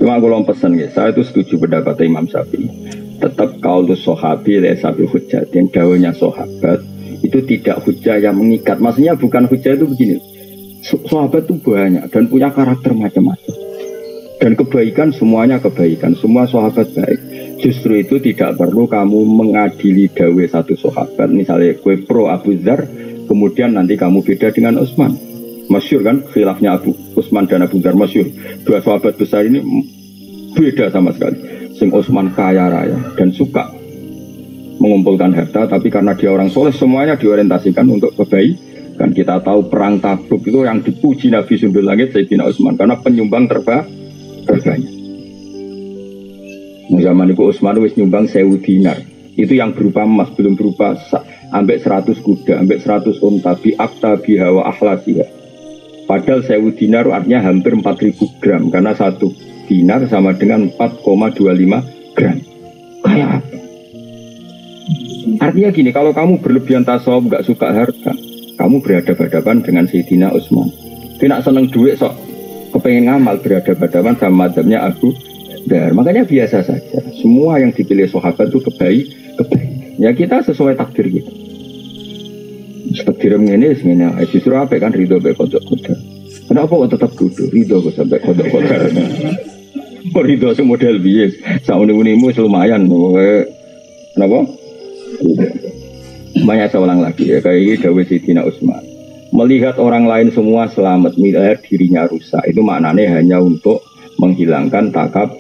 Cuma aku lom pesan ya, saya itu setuju pendapat Imam Syafi'i. Tetap qaulus sahabi laysa bi hujjatin, dawuhnya sahabat itu tidak hujjah yang mengikat. Maksudnya bukan hujjah itu begini. Sahabat itu banyak dan punya karakter macam-macam. Dan kebaikan semuanya kebaikan, semua sahabat baik. Justru itu tidak perlu kamu mengadili dawuh satu sahabat. Misalnya kue pro Abu Dzar, kemudian nanti kamu beda dengan Utsman. Masyhur kan khilafnya Abu Utsman dan Abu Dzar, masyhur. Dua sahabat besar ini beda sama sekali. Sing Utsman kaya raya dan suka mengumpulkan harta, tapi karena dia orang soleh semuanya diorientasikan untuk kebaikan. Kita tahu perang Tabuk itu yang dipuji Nabi Sundul Langit Sayyidina Utsman karena penyumbang terbanyak. Zaman itu Utsman wis nyumbang 1000 dinar. Itu yang berupa emas, belum berupa ambek 100 kuda, ambek 100 unta, bi akta biha wa akhlasiha. Padahal 1000 dinar artinya hampir 4000 gram karena 1 dinar sama dengan 4,25 gram. Kayak apa? Artinya gini, kalau kamu berlebihan tasawuf, gak suka harta, kamu berhadapan-hadapan dengan Sayyidina Utsman. Tidak seneng duit sok, kepengen ngamal berhadapan-hadapan sama madzhabnya Abu Dzar. Makanya biasa saja. Semua yang dipilih sahabat itu kebaikan. Ya kita sesuai takdir kita. Takdir ini justru apa kan ridho be kodok-kodok. Kenapa kok tetap duduk ridho kok sampai kodok-kodok? Ridho semodel bias. Sauni-unimu lumayan. Kenapa? Banyak saya ulang lagi ya, kayak ini dawuh Sayyidina Utsman. Melihat orang lain semua selamat, melihat dirinya rusak, itu maknanya hanya untuk menghilangkan takabur.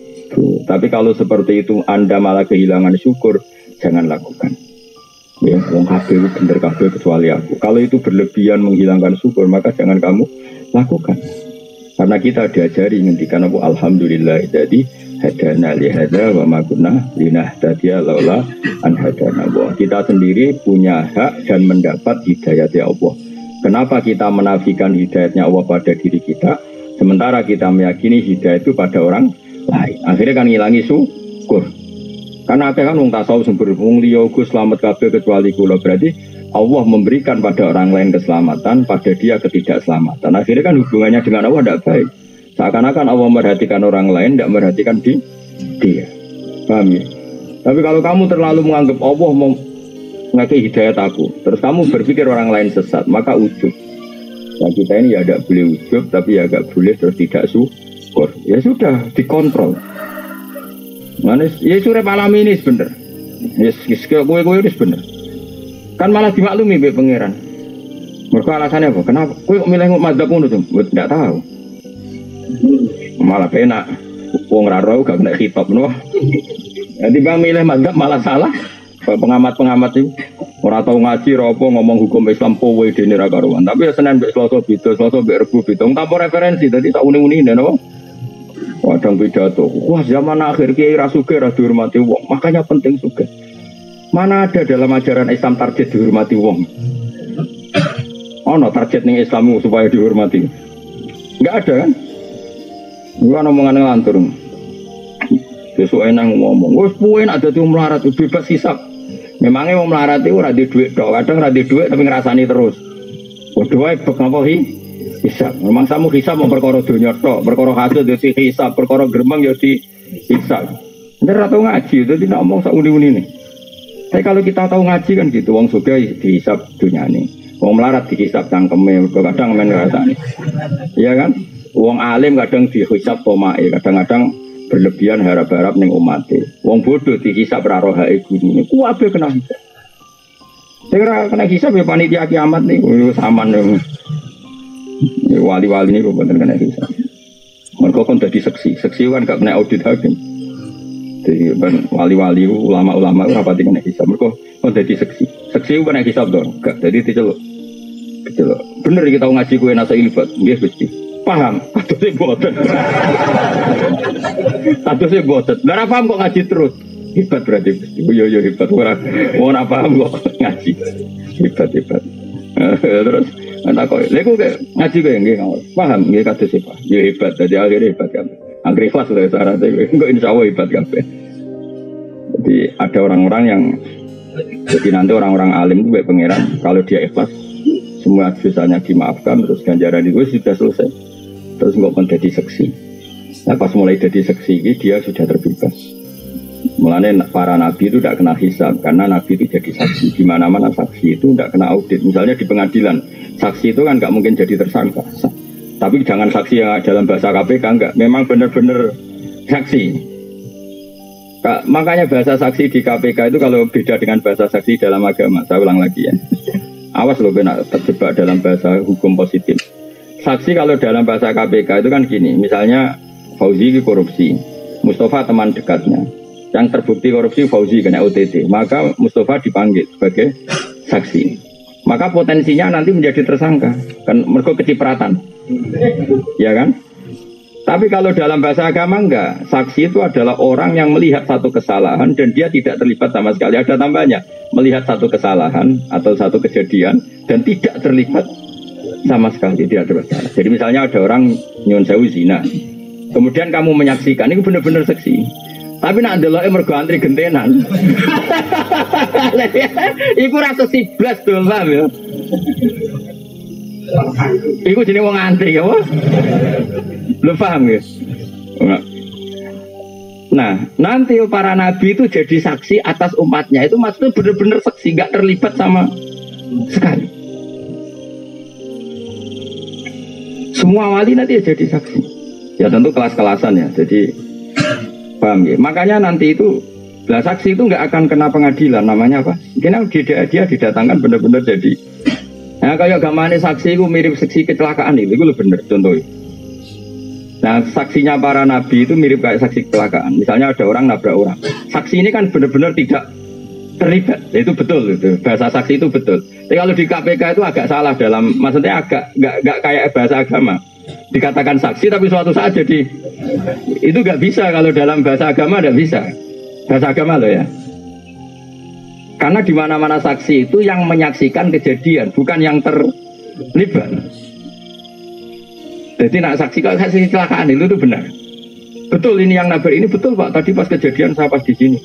Tapi kalau seperti itu Anda malah kehilangan syukur, jangan lakukan. Ya, wong kabeh bener kabeh kecuali aku. Kalau itu berlebihan menghilangkan syukur, maka jangan kamu lakukan. Karena kita diajari ngendikan apa alhamdulillah jadi hadana li hada wa ma kunna linahtadiya laula an hadana Allah. Kita sendiri punya hak dan mendapat hidayat ya Allah. Kenapa kita menafikan hidayatnya Allah pada diri kita, sementara kita meyakini hidayat itu pada orang lain? Akhirnya kan ngilangi syukur. Karena kan wong tasawuf sumber wong liya Gus selamat kabeh kecuali kula, berarti Allah memberikan pada orang lain keselamatan, pada dia ketidakselamatan. Akhirnya kan hubungannya dengan Allah tidak baik. Seakan-akan Allah merhatikan orang lain, tidak merhatikan dia. Paham ya? Tapi kalau kamu terlalu menganggap Allah mau ngasih hidayat aku, terus kamu berpikir orang lain sesat, maka ujub. Nah kita ini ya tidak boleh ujub, tapi ya agak boleh terus tidak syukur. Ya sudah, dikontrol. Manis, ya surep alami ini sebenar. Ya kue-kue ini sebenar. Kan malah dimaklumi be pangeran. Mereka alasannya apa? Kenapa? Kue kok milih madzhab ngono tuh? Tidak tahu. Malah penak. Wong ra ro gak kena khitab no. Nanti bang milih madzhab malah salah. Pengamat-pengamat itu ora tau ngaji ora apa ngomong hukum Islam kowe dene ra karuan. Tapi ya Senin mbek Selasa beda, Selasa mbek Rebo beda. Tanpa referensi tadi tak uni-uni napa? Wadang pidato. Wah, zaman akhir kiai ra sugih ra dihormati wong. Makanya penting sugih. Mana ada dalam ajaran Islam target dihormati wong? Oh no, target nih Islammu supaya dihormati. Enggak ada kan? Gua ngomongan ngelantur. Besok enak ngomong. Wes puen ada tuh melarat bebas hisap. Memangnya mau melarat itu ora di duit dok. Kadang ora di duit tapi ngerasani terus. Waduh wae bek napa hisap. Memang samu hisap mau perkara donya tok, perkara hasil yo hisap, perkara gremeng yo hisap. Nek ora tau ngaji dadi nek ngomong sak uni-uni nih. Tapi kalau kita tahu ngaji kan gitu, wong sugih dihisap dunyane, wong melarat dihisap cangkeme, kadang men rasane. Iya kan? Wong alim kadang dihisap tomae, kadang-kadang berlebihan harap-harap ning umate. Wong bodoh dihisap ra rohae gurune. Kuwabe kena hisap. Sing ora kena hisap ya panitia kiamat niku saman yo. Wali-wali niku boten kena hisap. Mergo kon dadi seksi kan gak kena audit hakim. Jadi wali-wali ulama-ulama rapati kena hisab. Mereka kon dadi seksi kena hisab dong. Gak jadi diceluk. Bener kita ngaji kue nasa ilfat. Nggih Gusti. Paham? Atuse boten. Atuse boten. Ora paham kok ngaji terus. Hebat berarti Gusti. Yo hebat ora. Ora paham kok ngaji. Hebat. Terus ana kok. Lha kok ngaji kowe nggih paham nggih kados Pak. Yo hebat. Dadi akhire hebat kan. Anggrek kelas lah syaratnya, enggak insya Allah hebat kabeh. Jadi ada orang-orang yang, jadi nanti orang-orang alim itu baik pangeran, kalau dia ikhlas, semua dosanya dimaafkan, terus ganjaran itu sudah selesai. Terus nggak menjadi seksi. Nah, pas mulai jadi saksi ini dia sudah terbebas. Mulanya para nabi itu tidak kena hisab karena nabi itu jadi saksi. Di mana-mana saksi itu tidak kena audit. Misalnya di pengadilan, saksi itu kan nggak mungkin jadi tersangka. Tapi jangan saksi yang dalam bahasa KPK enggak. Memang benar-benar saksi. Makanya bahasa saksi di KPK itu kalau beda dengan bahasa saksi dalam agama. Saya ulang lagi ya. Awas loh benar terjebak dalam bahasa hukum positif. Saksi kalau dalam bahasa KPK itu kan gini. Misalnya Fauzi korupsi, Mustafa teman dekatnya. Yang terbukti korupsi Fauzi kena OTT. Maka Mustafa dipanggil sebagai saksi. Maka potensinya nanti menjadi tersangka. Kan mergo kecipratan. Ya kan? Tapi kalau dalam bahasa agama enggak. Saksi itu adalah orang yang melihat satu kesalahan dan dia tidak terlibat sama sekali. Ada tambahnya. Melihat satu kesalahan atau satu kejadian dan tidak terlibat sama sekali. Dia ada bersalah. Jadi misalnya ada orang nyun sewu zina. Kemudian kamu menyaksikan, ini benar-benar seksi. Tapi nak ndelok mergo antri gentenan. Iku rasa siblas tuh, paham ya? Iku jenenge wong antri ya, wah. Lu paham ya? Nah, nanti para nabi itu jadi saksi atas umatnya. Itu maksudnya benar-benar saksi, nggak terlibat sama sekali. Semua wali nanti ya jadi saksi. Ya tentu kelas-kelasan ya. Jadi paham ya. Makanya nanti itu saksi itu nggak akan kena pengadilan. Namanya apa? Karena dia didatangkan benar-benar jadi. Nah kayak gamane saksi itu mirip saksi kecelakaan itu lebih benar contohnya. Nah saksinya para nabi itu mirip kayak saksi kecelakaan. Misalnya ada orang nabrak orang. Saksi ini kan benar-benar tidak terlibat. Itu betul itu. Bahasa saksi itu betul. Tapi kalau di KPK itu agak salah dalam, maksudnya agak nggak kayak bahasa agama. Dikatakan saksi tapi suatu saat jadi itu nggak bisa. Kalau dalam bahasa agama nggak bisa. Bahasa agama loh ya. Karena di mana-mana saksi itu yang menyaksikan kejadian, bukan yang terlibat. Jadi nak saksi kalau saksi kecelakaan itu benar. Betul ini yang nabrak ini betul Pak. Tadi pas kejadian saya pas di sini.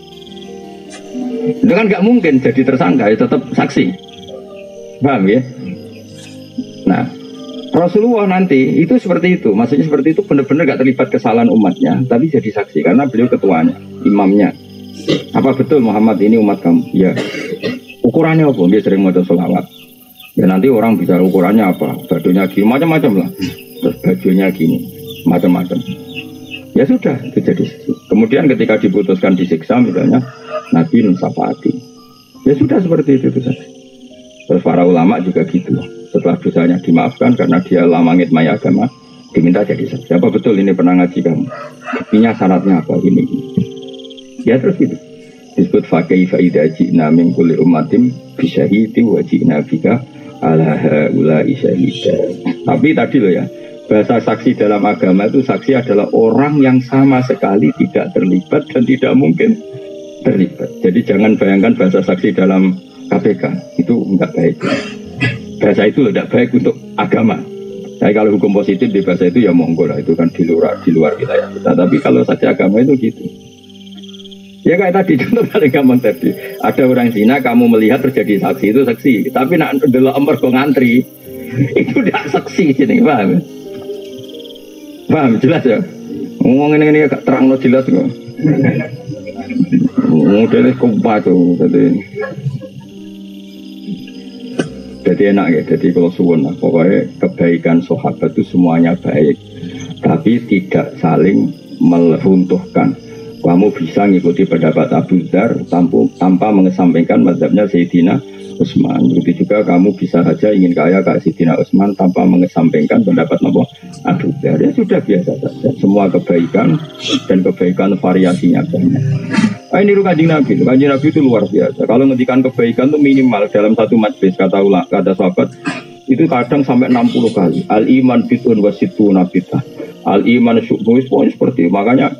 Itu kan nggak mungkin jadi tersangka, ya tetap saksi. Paham ya? Nah, Rasulullah nanti itu seperti itu. Maksudnya seperti itu benar-benar nggak terlibat kesalahan umatnya, tapi jadi saksi karena beliau ketuanya, imamnya. Apa betul Muhammad ini umat kamu? Ya. Ukurannya apa? Dia sering mau sholawat. Ya nanti orang bicara ukurannya apa? Bajunya gini, macam-macam lah. Terus bajunya gini, macam-macam. Ya sudah, itu jadi. Kemudian ketika diputuskan disiksa, misalnya Nabi Nusafati. Ya sudah seperti itu saja. Terus para ulama juga gitu. Setelah dosanya dimaafkan karena dia lama ngitmai agama, diminta jadi saksi. Apa betul ini pernah ngaji kamu? Buktinya syaratnya apa? Ini. Ya terus gitu. Disebut fakih faidah ji'na min kulli ummatin bisyahidi wa ji'na bika ala haula'i syahida. Tapi tadi loh ya, bahasa saksi dalam agama itu saksi adalah orang yang sama sekali tidak terlibat dan tidak mungkin terlibat. Jadi jangan bayangkan bahasa saksi dalam KPK itu enggak baik. Bahasa itu tidak baik untuk agama. Jadi kalau hukum positif di bahasa itu ya monggo lah, itu kan di luar wilayah kita. Tapi kalau saja agama itu gitu. Ya kayak tadi contoh paling gampang tadi. Ada orang zina kamu melihat terjadi saksi itu saksi. Tapi nak delok mergo ngantri itu tidak saksi sini, paham? Paham jelas ya? Ngomong ini agak terang lo jelas kok. Modelnya kompak tuh jadi enak ya. Jadi kalau suwun lah, pokoknya kebaikan sahabat itu semuanya baik, tapi tidak saling meruntuhkan. Kamu bisa ngikuti pendapat Abu Dzar tanpa mengesampingkan mazhabnya Sayyidina Utsman. Begitu juga kamu bisa saja ingin kaya kayak Sayyidina Utsman tanpa mengesampingkan pendapat Abu Dzar. Ya sudah biasa saja. Semua kebaikan dan kebaikan variasinya banyak. Ini Kanjeng Nabi. Kanjeng Nabi itu luar biasa. Kalau ngendikan kebaikan itu minimal dalam satu majlis kata sahabat itu kadang sampai 60 kali. Al iman bid'un wa sittuna bid'ah. Al iman syu'bun seperti itu. Makanya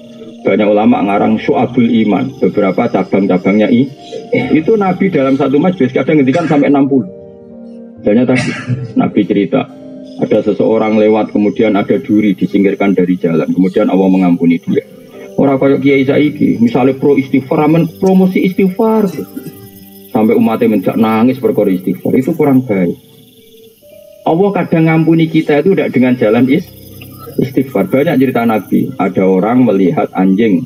banyak ulama ngarang syu'abul iman, beberapa cabang-cabangnya itu Nabi dalam satu majlis kadang ngendikan sampai 60. Misalnya tadi Nabi cerita ada seseorang lewat kemudian ada duri disingkirkan dari jalan, kemudian Allah mengampuni dia. Orang kayak Kiai Saiki misalnya pro istighfar, promosi istighfar sampai umatnya menjak nangis perkara istighfar, itu kurang baik. Allah kadang ngampuni kita itu tidak dengan jalan istighfar. Banyak cerita Nabi. Ada orang melihat anjing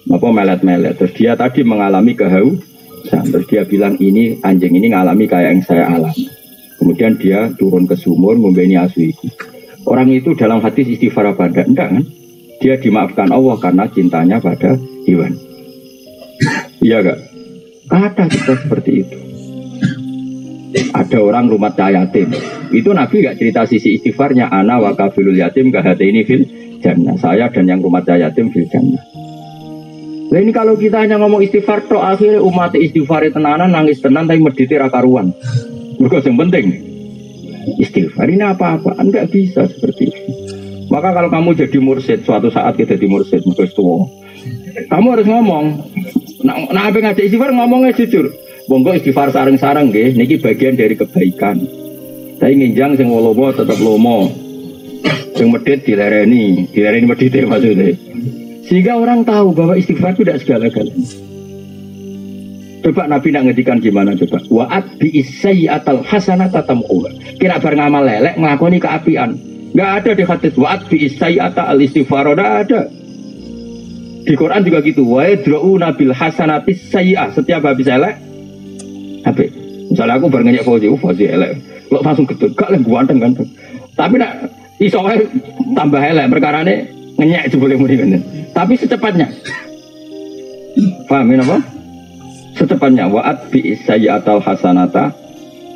melet-melet. Terus dia tadi mengalami kehausan. Terus dia bilang ini anjing ini ngalami kayak yang saya alami. Kemudian dia turun ke sumur membeni asuiku. Orang itu dalam hadis istighfar apa enggak? Enggak kan? Dia dimaafkan Allah karena cintanya pada hewan. Iya enggak? Ada kita seperti itu. Ada orang rumah yatim. Itu Nabi enggak cerita sisi istighfarnya. Ana wa kafilul yatim kahataini fil jannah. Saya dan yang rumah yatim fil jannah. Nah ini kalau kita hanya ngomong istighfar toh akhirnya umat istighfar tenanan nangis tenan tapi medite ra karuan. Mergo yang penting istighfar ini apa-apa, enggak bisa seperti itu. Maka kalau kamu jadi mursyid, suatu saat kita jadi mursyid, kamu harus ngomong. Nah apa ngajak istighfar ngomongnya jujur. Monggo istighfar sareng-sareng nggih, niki bagian dari kebaikan. Saya nginjang sing lomo tetap lomo. Sing medhit dilereni medhite maksudnya. Sehingga orang tahu bahwa istighfar itu tidak segala-galanya. Coba Nabi nak ngedikan gimana coba? Wa'at bi'isayyatal hasanata tamquha. Kira bar ngamal lelek nglakoni keapian. Enggak ada di hadis wa'at bi'isayyatal istighfar, enggak ada. Di Quran juga gitu. Wa yadra'una bil hasanatis sayyi'ah. Setiap habis elek habis. Misalnya aku bar ngenyek Fauzi elek. Lo langsung gedhe gak lek ganteng. Tapi nak iso wae tambah elek perkarane ngenyek jebule muni ngene. Tapi secepatnya. Paham apa? Secepatnya wa'at bi'isayyatal hasanata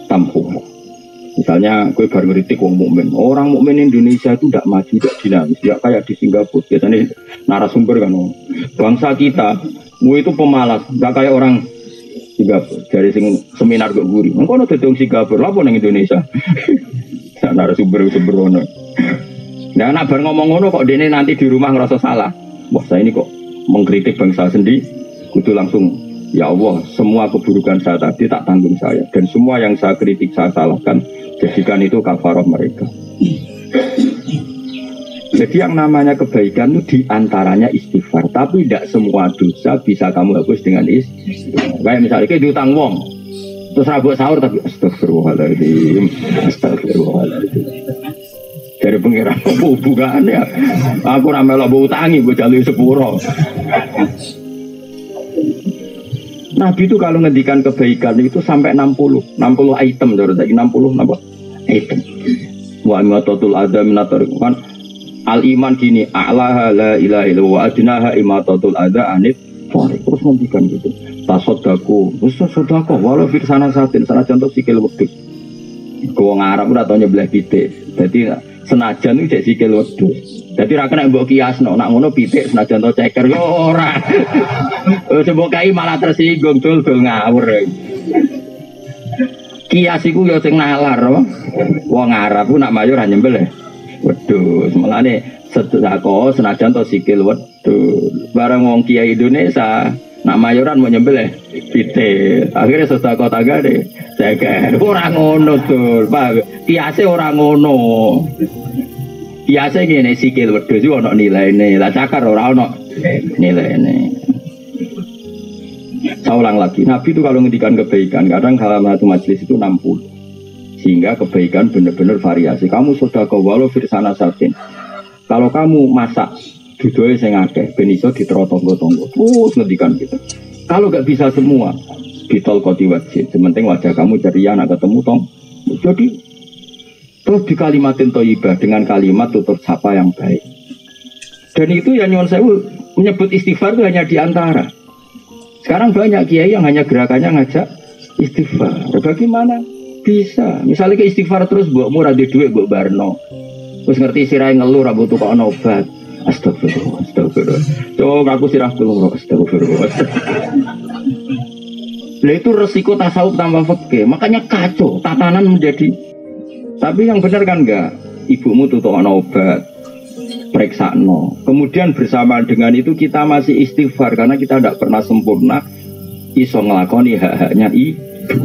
tamhuha. Misalnya gue baru ngeritik wong mukmin. Orang mukmin Indonesia itu tidak maju, tidak dinamis, tidak kayak di Singapura. Biasanya narasumber kan, bangsa kita, gue itu pemalas, tidak kayak orang Singapura. Dari seminar gue guri, engkau nanti dong Singapura, apa neng Indonesia? Narasumber sembrono. Nah, anak bar ngomong-ngomong kok dene nanti di rumah ngerasa salah. Wah, saya ini kok mengkritik bangsa sendiri, kudu langsung. Ya Allah, semua keburukan saya tadi tak tanggung saya. Dan semua yang saya kritik, saya salahkan. Jadikan itu kafarah mereka. Jadi yang namanya kebaikan itu diantaranya istighfar. Tapi tidak semua dosa bisa kamu hapus dengan istighfar. Kayak misalnya kayak diutang wong. Terus rabuk sahur tapi astagfirullahaladzim. Astagfirullahaladzim. Dari pengiran hubungannya. Aku ramelok utangi, gue jalui sepuro. Nabi itu kalau ngendikan kebaikan itu sampai 60 item, 60 item. Wa imatatul adza minatar kan al iman gini a'laha la ilaha illallah wa adnaha imatatul adza anit fari. Terus ngendikan gitu. Tasaddaku, terus sedekah walau fir sana satin sana contoh sikil wedhus. Wong Arab ora tau nyebleh pitik. Dadi senajan itu cek sikil wedhus. Jadi rakyat nak mbok kiasno, nak ngono pitik senajan to ceker yo ora. Sebab kai malah tersinggung dul ngawur. Kias iku yo sing nalar, wong Arab ku nak mayor nyembelih wedhus. Mulane sedekah senajan to sikil wedhus. Barang wong kiai Indonesia nak mayoran mau nyembelih pitik. Akhirnya sedekah tagane ceker. Ora ngono dul, Pak. Kiase ora ngono. Biasa gini sikil wedhus itu ada nilainya, lah cakar orang ada nilainya. Saya ulang lagi, Nabi itu kalau ngendikan kebaikan, kadang dalam satu majelis itu 60. Sehingga kebaikan benar-benar variasi. Kamu sudah ke walau firsana satin. Kalau kamu masak, dudoe sing akeh, ben iso diterotonggo-tonggo. Terus ngendikan gitu. Kalau gak bisa semua, ditol koti wajib. Sementing wajah kamu ceria, nak ketemu tong. Jadi terus di kalimatin thayyibah dengan kalimat tutur sapa yang baik. Dan itu ya nyuwun sewu menyebut istighfar itu hanya di antara. Sekarang banyak kiai yang hanya gerakannya ngajak istighfar. Bagaimana bisa? Misalnya ke istighfar terus mbokmu ra duwe mbok barno. Terus ngerti sirahe ngeluh ra butuh kok obat. Astagfirullah, astagfirullah. Coba aku sirah keluh, astagfirullah. Lah itu resiko tasawuf tanpa fikih. Makanya kacau, tatanan menjadi. Tapi yang benar kan enggak, ibumu tutupno obat, periksano. Kemudian bersama dengan itu kita masih istighfar karena kita tidak pernah sempurna iso ngelakoni hak-haknya ibu.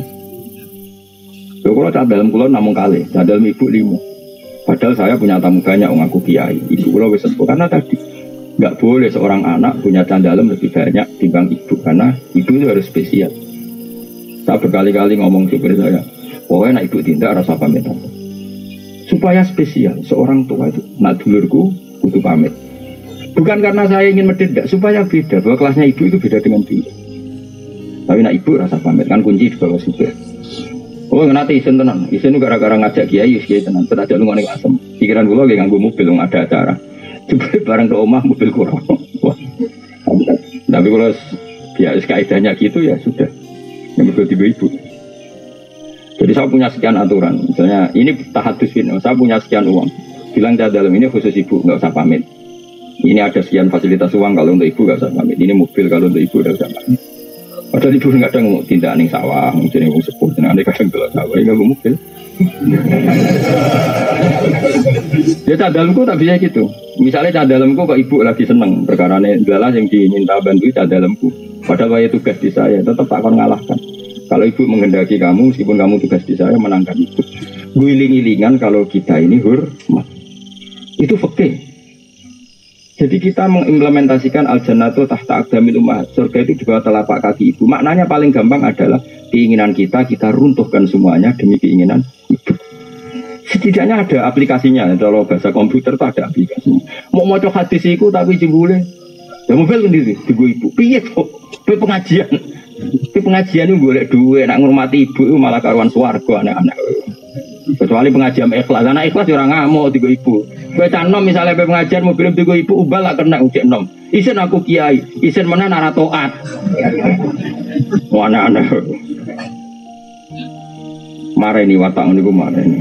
Kalau tak dalam kulon namun kali, tak dalam ibu 5. Padahal saya punya tamu banyak, aku kiai. Ibu kulon wis sepuh karena tadi nggak boleh seorang anak punya candalem lebih banyak dibanding ibu karena ibu itu harus spesial. Saya berkali-kali ngomong seperti saya, pokoknya anak ibu tindak rasa pamit. supaya spesial. Seorang tua itu, nak dulurku kudu pamit. Bukan karena saya ingin mendedak, supaya beda. Bahwa kelasnya ibu itu beda dengan dulur. Tapi nak ibu rasa pamit, kan kunci di bawah supir. Oh nanti isen tenan, isen gara-gara ngajak kiai tenan. Tak ada lu ngono asem. Pikiran gue lagi nganggo mobil, nggak ada acara. Coba bareng ke omah mobil kurang. Tapi kalau ya kaidahnya gitu ya sudah. Yang betul ibu. Jadi saya punya sekian aturan. Misalnya ini tahadus fin, saya punya sekian uang. Bilang dalam ini khusus ibu nggak usah pamit. Ini ada sekian fasilitas uang kalau untuk ibu nggak usah pamit. Ini mobil kalau untuk ibu nggak usah pamit. Padahal ibu kadang mau tindak ning sawah, mungkin mau sepuh, nanti kadang belok sawah, nggak mau mobil. Ya cadalemku tak bisa gitu. Misalnya cadalemku kok ibu lagi seneng perkara ini adalah yang diminta bantu cadalemku. Padahal saya tugas di saya tetap akan ngalahkan. Kalau ibu menghendaki kamu, meskipun kamu tugas di saya menangkan ibu. Guling-gilingan kalau kita ini hormat. Itu fikih. Jadi kita mengimplementasikan al-jannatu tahta aqdamil ummahat. Surga itu di bawah telapak kaki ibu. Maknanya paling gampang adalah keinginan kita runtuhkan semuanya demi keinginan ibu. Setidaknya ada aplikasinya. Kalau bahasa komputer itu ada aplikasinya. Mau maca hadis iku tapi jebule. Ya mobil sendiri digo ibu. Piye kok? Pengajian. Pengajian itu golek duit, nak ngurmati ibu itu malah karuan swarga anak-anak. Kecuali pengajian ikhlas, anak ikhlas orang ngamuk tiga ibu. Kowe canom misalnya pengajian mobil tiga ibu ubal lah kena ujek nom. Isen aku kiai, isen mana nara toat. Mana anak. Marah ini watak ini gue marah ini.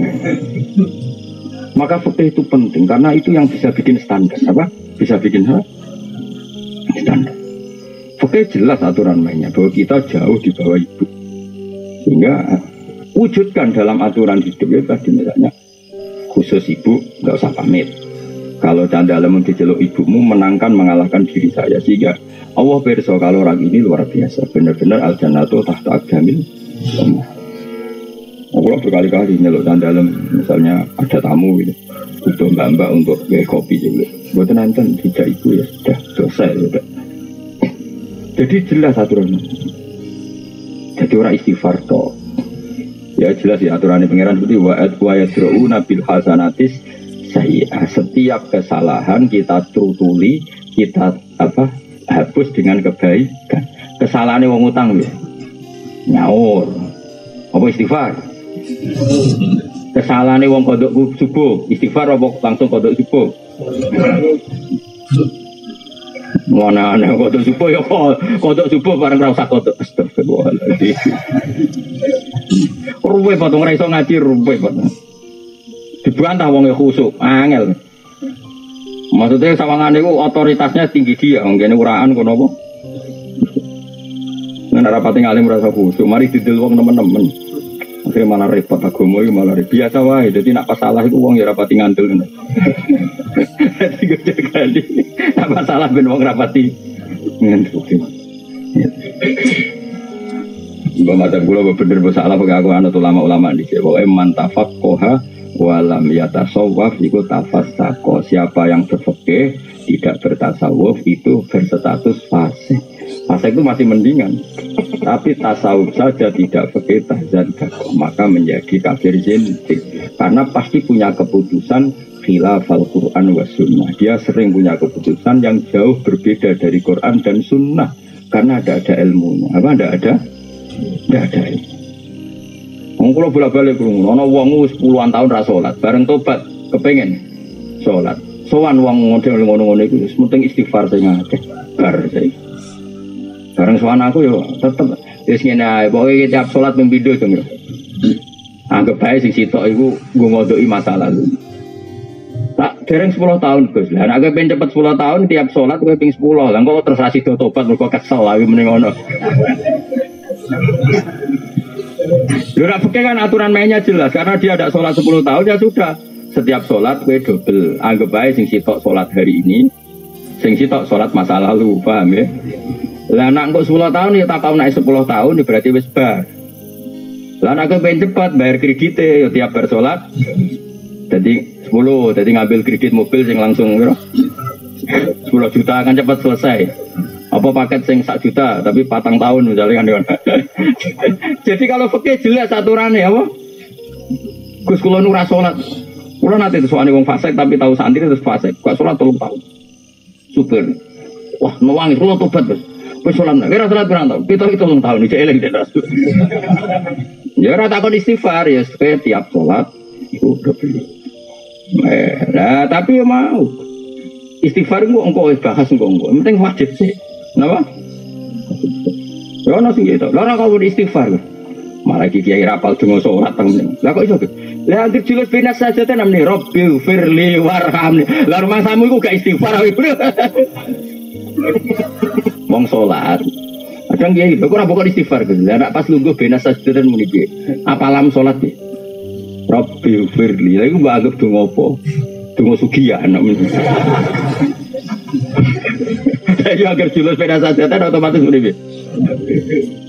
Maka fikih itu penting karena itu yang bisa bikin standar apa? Bisa bikin standar. Fikih jelas aturan mainnya bahwa kita jauh di bawah ibu. Sehingga wujudkan dalam aturan hidup ya tadi misalnya khusus ibu nggak usah pamit. Kalau candalamu diceluk ibumu menangkan mengalahkan diri saya sehingga Allah perso kalau orang ini luar biasa benar-benar al-jannatu tahta aqdamil ummahat. Aku berkali-kali nyeluk candalam misalnya ada tamu gitu butuh mbak-mbak untuk kopi juga. Buat nonton tidak ibu ya sudah selesai sudah. Jadi jelas aturannya. Jadi orang istighfar toh. Ya jelas ya aturannya pangeran seperti wa'ad wa yadru'una bil hasanatis sayyi'ah. Setiap kesalahan kita tutuli, kita hapus dengan kebaikan. Kesalahannya wong utang ya. Nyaur. Apa istighfar? Kesalahannya wong kodok subuh, istighfar apa langsung kodok subuh? Mana ana kodok subuh ya kodok subuh bareng ra usah kodok. Astagfirullahaladzim. Ruwe potong ra iso ngaji ruwe potong. Dibantah wong e khusuk, angel. Maksudnya sawangane iku otoritasnya tinggi dia, ngene uraan kono apa? Nek rapati ngalim rasa khusuk, mari didel wong temen-temen. Akhirnya malah repot agama itu malah biasa wae. Jadi nak pasalah itu wong ya rapati ngandel ngono. Jadi gede kali. Nak pasalah ben wong rapati ngandel. Mbak mata kula bener masalah pegawai aku anut ulama-ulama di sini. Pokoke mantafaqoha walam yatasawwaf iku tafassaqo. Siapa yang berfikih tidak bertasawuf itu berstatus fasik. Fasik itu masih mendingan. Tapi tasawuf saja tidak fikih tahzan maka menjadi kafir zindik. Karena pasti punya keputusan khilaf al-Quran wa sunnah. Dia sering punya keputusan yang jauh berbeda dari Quran dan sunnah. Karena ada ilmunya. Apa ada? Tidak ada. Wong kula bolak-balik krungu ana wong wis puluhan tahun ra salat, bareng tobat kepengin salat. Sowan wong model ngono-ngono iku wis penting istighfar sing akeh. Bar saiki. Bareng sowan aku yo tetep wis ngene ae, pokoke tiap salat ping pindho to. Anggap bae sing sitok iku nggo ngodoki masa lalu. Tak dereng 10 tahun Gus. Lah nek pengen cepet 10 tahun tiap salat kowe ping 10. Lah kok terus ra sida tobat mergo kesel lagi mending ngono. Lha fikih kan aturan mainnya jelas karena dia ada sholat 10 tahun ya sudah. Setiap sholat gue double. Anggap baik sing sitok sholat hari ini, sing sitok sholat masa lalu, paham ya? Lah nak kok 10 tahun ya tak tahu naik 10 tahun ya berarti wis bar. Lah nak pengen cepat bayar kredite ya tiap bar sholat. Jadi 10, jadi ngambil kredit mobil sing langsung kira 10 juta kan cepat selesai. Apa paket sing 1 juta tapi 4 tahun misalnya kan. Jadi kalau fikih jelas aturannya apa? Gus kula nu ra salat. Kalau nanti itu soalnya wong fasik tapi tahu santri terus fasik, gak sholat 3 tahun. Supir, wah nuwangi kalau tobat bos, bos sholat nggak, kira sholat berapa tahun? Kita 3 tahun, ini eleng deh rasul. Ya rata kon istighfar ya, tiap sholat itu udah beli. Nah tapi ya mau istighfar itu engkau bahas engkau, penting wajib sih, kenapa? Ya nasi gitu, lara kau beristighfar, malah kiai rapal cuma sholat tengah, lah kok itu? Lah anggere julus binas saja ta namne Rabbil firli warhamni. Lah rumah samu iku gak istighfar bro. Wong salat. Kadang kiai kok ora bukan istighfar gitu. Lah pas lungguh binas saja ta muni piye? Apalam salat iki. Rabbil firli. Lah iku mbok anggap donga apa? Donga sugihan namanya. Jadi agar julus binas saja ta otomatis muni piye?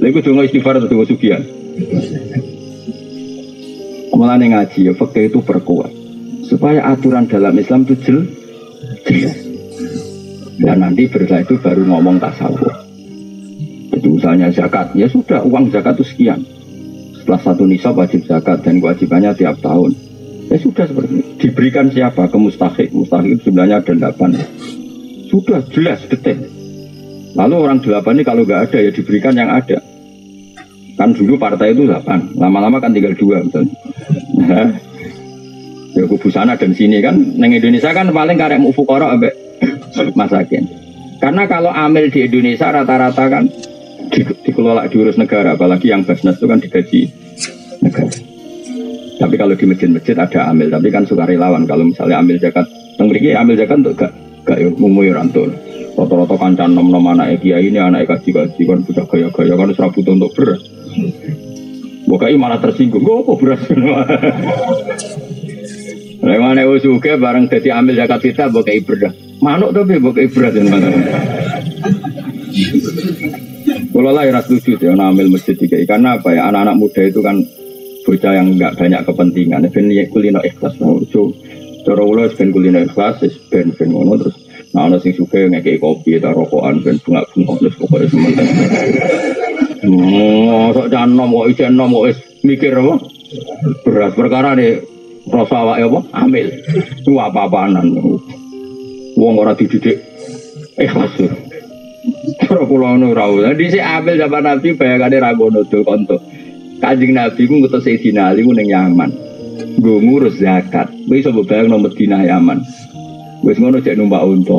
Lah iku donga istighfar atau donga sugihan. Mulane ngaji ya fikih itu perkuat supaya aturan dalam Islam itu jelas. Dan nanti setelah itu baru ngomong tasawuf. Jadi misalnya zakat, ya sudah uang zakat itu sekian. Setelah 1 nisab wajib zakat dan kewajibannya tiap tahun. Ya sudah seperti ini. Diberikan siapa? Ke mustahik. Mustahik itu sebenarnya ada 8. Sudah jelas detail. Lalu orang 8 ini kalau nggak ada ya diberikan yang ada. Kan dulu partai itu 8, lama-lama kan tinggal 2 misalnya. Ya kubu sana dan sini kan, neng Indonesia kan paling karek mufukoro ambek masakin. Karena kalau amil di Indonesia rata-rata kan dikelola diurus negara, apalagi yang basnas itu kan digaji negara. Tapi kalau di masjid-masjid ada amil, tapi kan sukarelawan. Kalau misalnya amil zakat, tengriki amil zakat untuk gak umumnya rantul. Rata-rata kancan nom-nom anak kiai ini anak kaji-kaji kan sudah gaya-gaya kan serabut untuk beras. Bukai malah tersinggung, kok apa beras? Lewat usuke bareng jadi ambil zakat kita bukai beras. Manuk tapi bukai beras yang mana? Kalau lah ya setuju ya ambil masjid juga. Karena apa ya anak-anak muda itu kan bocah yang enggak banyak kepentingan. Ben kulino ikhlas mau cara ulah ben kulino ikhlas ben ngono terus. Nah, ana sing suka ngekeki kopi ta rokokan ben bunga-bunga terus pokoke sementara. Sok janom kok ijen nom kok mikir apa? Beras perkara ne rasa awake apa? Amil. Ku apa-apanan. Wong ora dididik ikhlas. Cara kula ngono ra. Dadi sik amil zaman Nabi bayangane ra ngono dul konto. Kanjeng Nabi ku ngutus Sayyidina Ali ku ning Yaman. Nggo ngurus zakat. Wis mbok bayangno Madinah Yaman. Wis ngono cek numpak unta.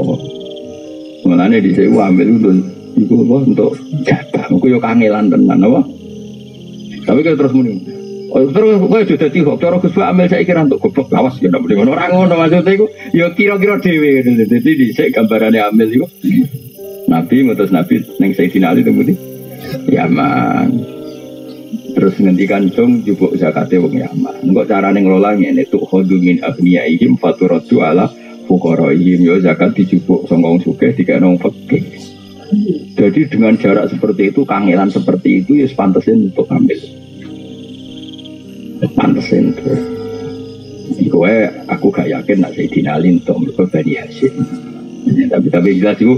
Mulane dhisik ambil iku apa untuk jatah. Iku yo kangelan tenan apa? Tapi kalau terus muni. Oh, terus kowe aja dadi kok cara Gus ambil saiki ra untuk goblok lawas ya ndak muni ngono. Ora ngono maksudnya iku yo kira-kira dhewe. Dadi dhisik gambarane ambil iku. Nabi ngutus Nabi ning Sayyidina Ali temudi. Yaman. Terus ngendikan dong jupuk zakate wong Yaman. Engko carane ngelola ngene tuh khudumin abniyaihim faturatu ala fuqaraihim yo zakat dijupuk sangka wong sugih dikene wong fakir. Jadi dengan jarak seperti itu, kangelan seperti itu ya pantesin untuk ambil. Pantesin tuh. Gue aku gak yakin nak Sayyidina Ali untuk Bani Hashim. Tapi jelas itu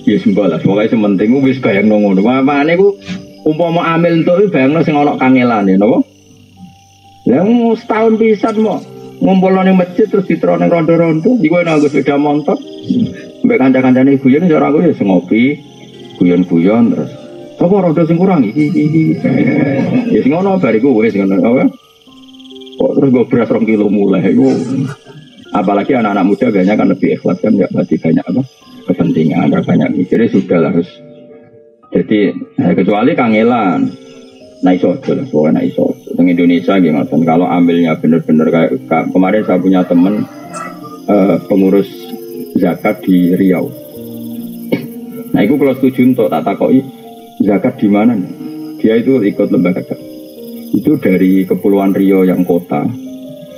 ya sembalah. Pokoknya sementing wis bayang ngono. Mamane ku umpama amil entuk bayangno sing ana kangelane napa? Lah setahun pisan mo ngumpulno ning masjid terus ditro ning rondo-rondo, iku nang sepeda motor. Mbek kanca-kancane guyon ora aku ya ngopi, guyon-guyon terus. Apa rondo sing kurang iki. Ya sing ngono bariku wis ngono apa? Kok terus gue beras 2 kilo mulai iku. Apalagi anak-anak muda biasanya kan lebih ikhlas kan enggak berarti banyak apa? Kepentingan, ada banyak mikirnya sudah lah harus. Jadi kecuali kangelan. Nah iso lah, soalnya iso. Di Indonesia gimana? Kalau ambilnya benar-benar kayak kemarin saya punya teman pengurus zakat di Riau. Nah itu kalau setuju untuk tak takoi zakat di mana? Dia itu ikut lembaga zakat. Itu dari Kepulauan Riau yang kota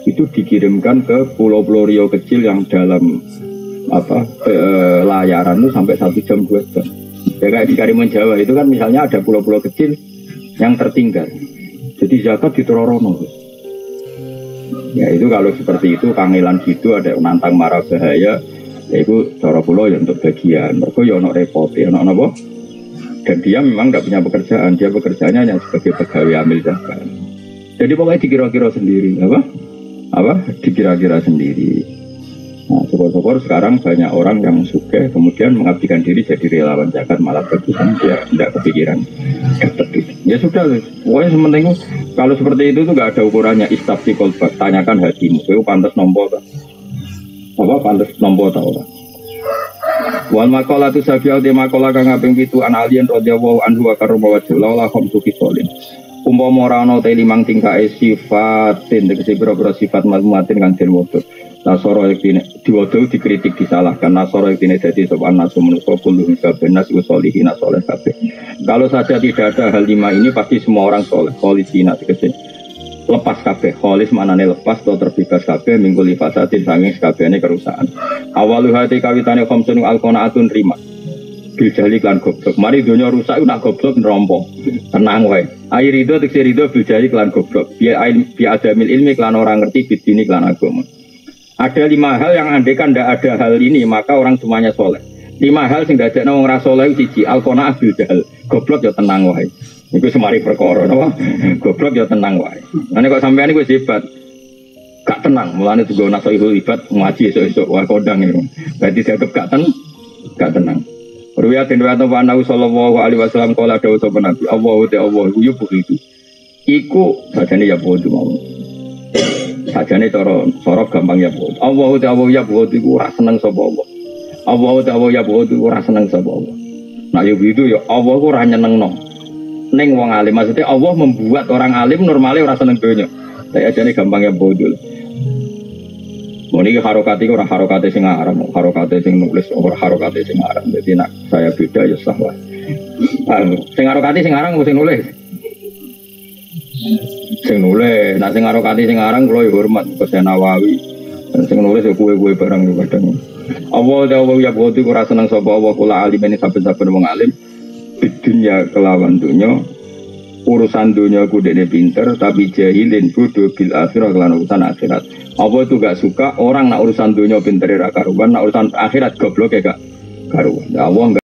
itu dikirimkan ke pulau-pulau Riau kecil yang dalam layaran itu sampai 1 jam 2 jam. Ya kayak di Karimun Jawa itu kan misalnya ada pulau-pulau kecil yang tertinggal. Jadi zakat ditororono. Ya itu kalau seperti itu kangelan gitu ada nantang marah bahaya. Ya itu cara pulau ya untuk bagian. Mereka ya ono repot, ya ono apa? Dan dia memang tidak punya pekerjaan. Dia pekerjaannya hanya sebagai pegawai amil zakat. Jadi pokoknya dikira-kira sendiri, apa? dikira-kira sendiri. Nah, syukur-syukur sekarang banyak orang yang suka kemudian mengabdikan diri jadi relawan zakat, malah bagusan dia tidak kepikiran dapat itu. Ya sudah, pokoknya sementing kalau seperti itu tuh nggak ada ukurannya. Istafti kolbak, tanyakan hatimu, itu pantas nompo tak? Pantas nompo tak orang? Wal makola tu sabial di makola kang ngaping pitu an alien radhiyallahu anhu wa karomawajul la khamsu kisolin. Umpama ora ana te limang tingkake sifatin tegese pira-pira sifat mazmuatin kang den wudhu. Nasara yektine diwudhu dikritik disalahkan. Nasara yektine dadi sapa nasu manusa kullu kabenas usolihin saleh kabeh. Kalau saja tidak ada hal lima ini pasti semua orang soleh. Kholisina tegese lepas kabeh. Kholis maknane lepas atau terbebas kabeh minggu lifasatin sanging kabehane kerusakan. Awalu hati kawitane khamsun alqanaatun rima. Biljali klan goblok. Mari dunia rusak nak goblok nerompo. Tenang wae. Air itu tekse rido biljali klan goblok. Biar adamil ilmi klan orang ngerti bidini klan agama. Ada 5 hal yang andekan tidak ada hal ini maka orang semuanya soleh. 5 hal sing dadekno wong ora soleh siji alqanaah biljal. Goblok ya tenang wae. Iku semari perkara napa? Goblok ya tenang wae. Nek kok sampean iku hebat. Gak tenang, mulane juga nasoihul ibad ngaji esuk-esuk wae kodang itu. Berarti dianggap gak tenang. Ruwiyat den wato Nabi sallallahu alaihi wasallam kala dawuh sapa Nabi Allahu ta'ala yubu itu. Iku sajane ya bodoh mau. Sajane cara gampang ya bodoh. Allahu ta'ala ya bodoh iku ora seneng sapa Allah. Allahu ta'ala ya bodoh ora seneng sapa Allah. Nah yo gitu ya Allah ku ora nyenengno. Ning wong alim maksudnya Allah membuat orang alim normale ora seneng donya. Saya ajane gampang ya bodoh. Ini harokati orang harokati sing aran, harokati sing nulis orang harokati sing aran. Jadi nak saya beda ya sah lah. Sing harokati sing aran sing nulis, sing nulis. Nah sing harokati sing aran kalau hormat ke Nawawi. Sing nulis ya kue barang juga kadang. Allah ya bodi kurang senang sopo Allah kula alim ini saben-saben wong alim. Bidunya kelawan dunya. Urusan dunia ku dene pinter tapi jahilin bodoh bil akhirah kelan urusan akhirat. Apa itu gak suka orang nak urusan dunia pinter ra karuan, nak urusan akhirat goblok ya gak karuan. Allah